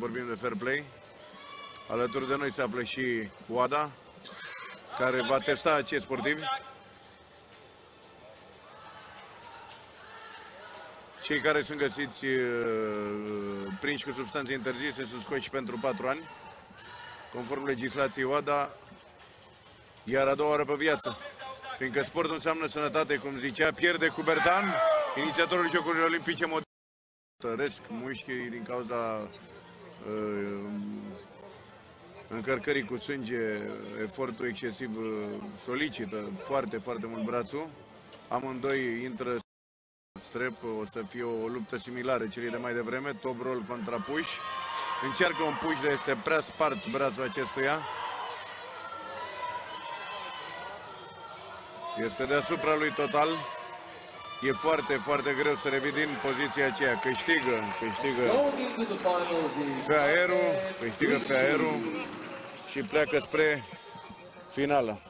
vorbim de fair play. Alături de noi se află și Oada, care va testa acești sportivi. Cei care sunt găsiți prinși cu substanțe interzise sunt scoși pentru 4 ani, conform legislației OADA, iar a doua oară pe viață. Fiindcă sportul înseamnă sănătate, cum zicea Pierre de Coubertin, inițiatorul Jocurilor Olimpice Moderne. Tăresc mușchii din cauza încărcării cu sânge, efortul excesiv solicită foarte, foarte mult brațul. Amândoi intră strep, o să fie o luptă similară celei de mai devreme, top roll contra push. Încearcă un push, dar este prea spart brațul acestuia. Este deasupra lui total. E foarte, foarte greu să revii din poziția aceea. Câștigă Feaeru, și pleacă spre finală.